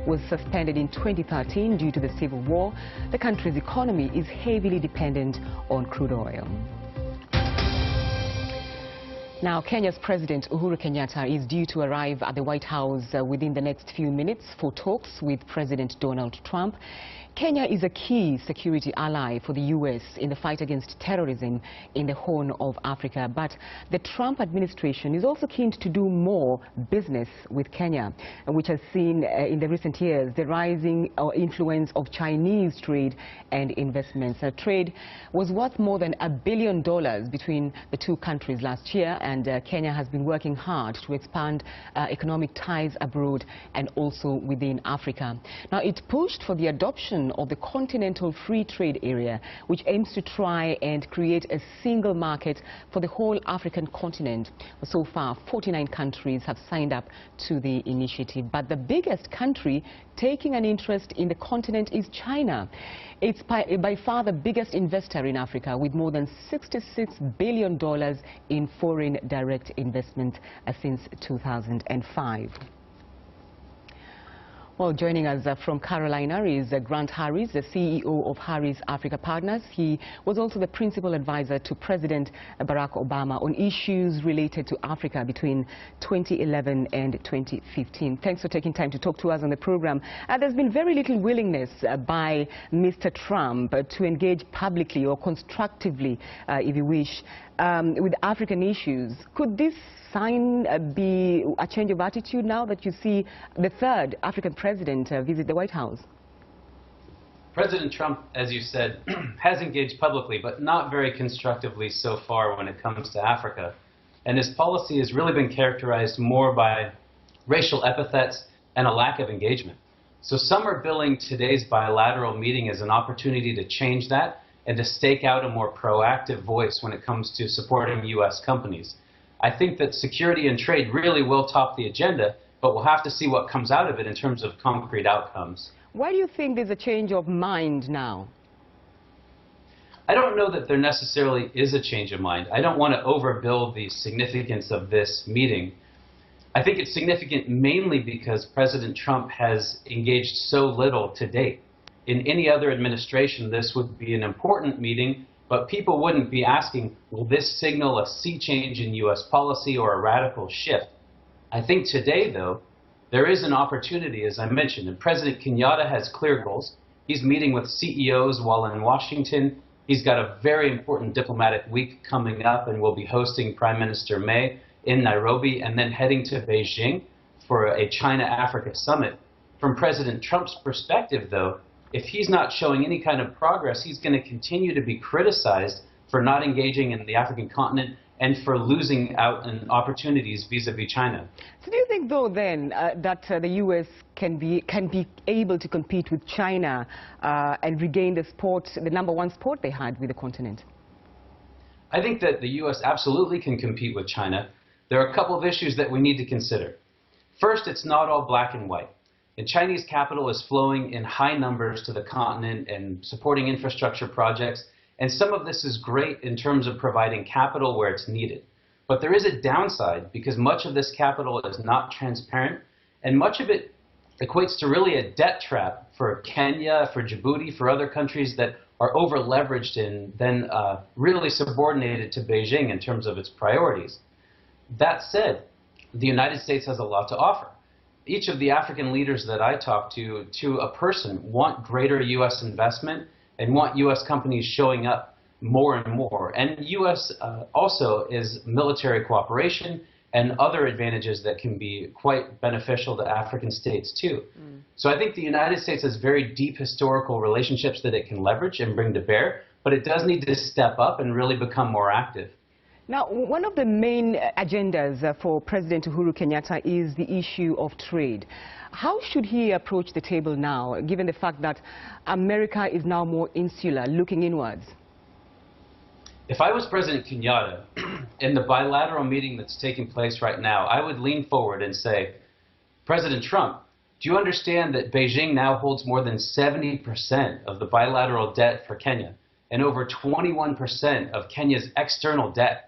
was suspended in 2013 due to the civil war. The country's economy is heavily dependent on crude oil. Now, Kenya's President Uhuru Kenyatta is due to arrive at the White House within the next few minutes for talks with President Donald Trump. Kenya is a key security ally for the U.S. in the fight against terrorism in the Horn of Africa. But the Trump administration is also keen to do more business with Kenya, which has seen in the recent years the rising influence of Chinese trade and investments. Trade was worth more than $1 billion between the two countries last year, and Kenya has been working hard to expand economic ties abroad and also within Africa. Now, it pushed for the adoption of the Continental Free Trade Area, which aims to try and create a single market for the whole African continent. So far, 49 countries have signed up to the initiative, but the biggest country taking an interest in the continent is China. It's by far the biggest investor in Africa, with more than $66 billion in foreign direct investment since 2005. Well, joining us from Carolina is Grant Harris, the CEO of Harris Africa Partners. He was also the principal advisor to President Barack Obama on issues related to Africa between 2011 and 2015. Thanks for taking time to talk to us on the program. There's been very little willingness by Mr. Trump to engage publicly or constructively, if you wish, with African issues. Could this sign be a change of attitude now that you see the third African president visit the White House? President Trump, as you said, has engaged publicly, but not very constructively so far when it comes to Africa. And his policy has really been characterized more by racial epithets and a lack of engagement. So some are billing today's bilateral meeting as an opportunity to change that and to stake out a more proactive voice when it comes to supporting U.S. companies. I think that security and trade really will top the agenda, but we'll have to see what comes out of it in terms of concrete outcomes. Why do you think there's a change of mind now? I don't know that there necessarily is a change of mind. I don't want to overbuild the significance of this meeting. I think it's significant mainly because President Trump has engaged so little to date. In any other administration, this would be an important meeting, but people wouldn't be asking, will this signal a sea change in U.S. policy or a radical shift? I think today, though, there is an opportunity, as I mentioned, and President Kenyatta has clear goals. He's meeting with CEOs while in Washington. He's got a very important diplomatic week coming up, and will be hosting Prime Minister May in Nairobi and then heading to Beijing for a China-Africa summit. From President Trump's perspective, though, if he's not showing any kind of progress, he's going to continue to be criticized for not engaging in the African continent and for losing out on opportunities vis-a-vis China. So do you think, though, then, that the U.S. can be able to compete with China and regain the #1 sport they had with the continent? I think that the U.S. absolutely can compete with China. There are a couple of issues that we need to consider. First, it's not all black and white. And Chinese capital is flowing in high numbers to the continent and supporting infrastructure projects. And some of this is great in terms of providing capital where it's needed. But there is a downside because much of this capital is not transparent, and much of it equates to really a debt trap for Kenya, for Djibouti, for other countries that are over-leveraged and then really subordinated to Beijing in terms of its priorities. That said, the United States has a lot to offer. Each of the African leaders that I talk to a person, want greater U.S. investment and want U.S. companies showing up more and more. And U.S. also is military cooperation and other advantages that can be quite beneficial to African states too. So I think the United States has very deep historical relationships that it can leverage and bring to bear, but it does need to step up and really become more active. Now, one of the main agendas for President Uhuru Kenyatta is the issue of trade. How should he approach the table now, given the fact that America is now more insular, looking inwards? If I was President Kenyatta, in the bilateral meeting that's taking place right now, I would lean forward and say, President Trump, do you understand that Beijing now holds more than 70% of the bilateral debt for Kenya and over 21% of Kenya's external debt?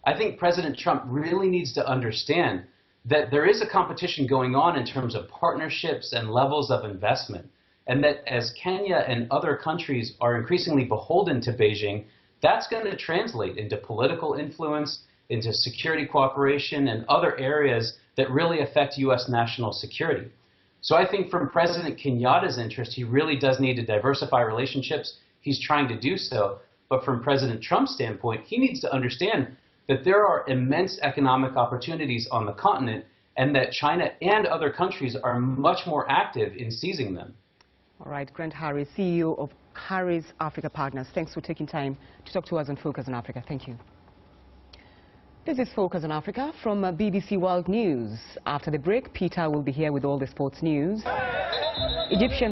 I think President Trump really needs to understand that there is a competition going on in terms of partnerships and levels of investment, and that as Kenya and other countries are increasingly beholden to Beijing, that's going to translate into political influence, into security cooperation, and other areas that really affect U.S. national security. So I think from President Kenyatta's interest, he really does need to diversify relationships. He's trying to do so. But from President Trump's standpoint, he needs to understand that there are immense economic opportunities on the continent and that China and other countries are much more active in seizing them. All right, Grant Harris, CEO of Harris Africa Partners, thanks for taking time to talk to us on Focus on Africa. Thank you. This is Focus on Africa from BBC World News. After the break, Peter will be here with all the sports news. Egyptian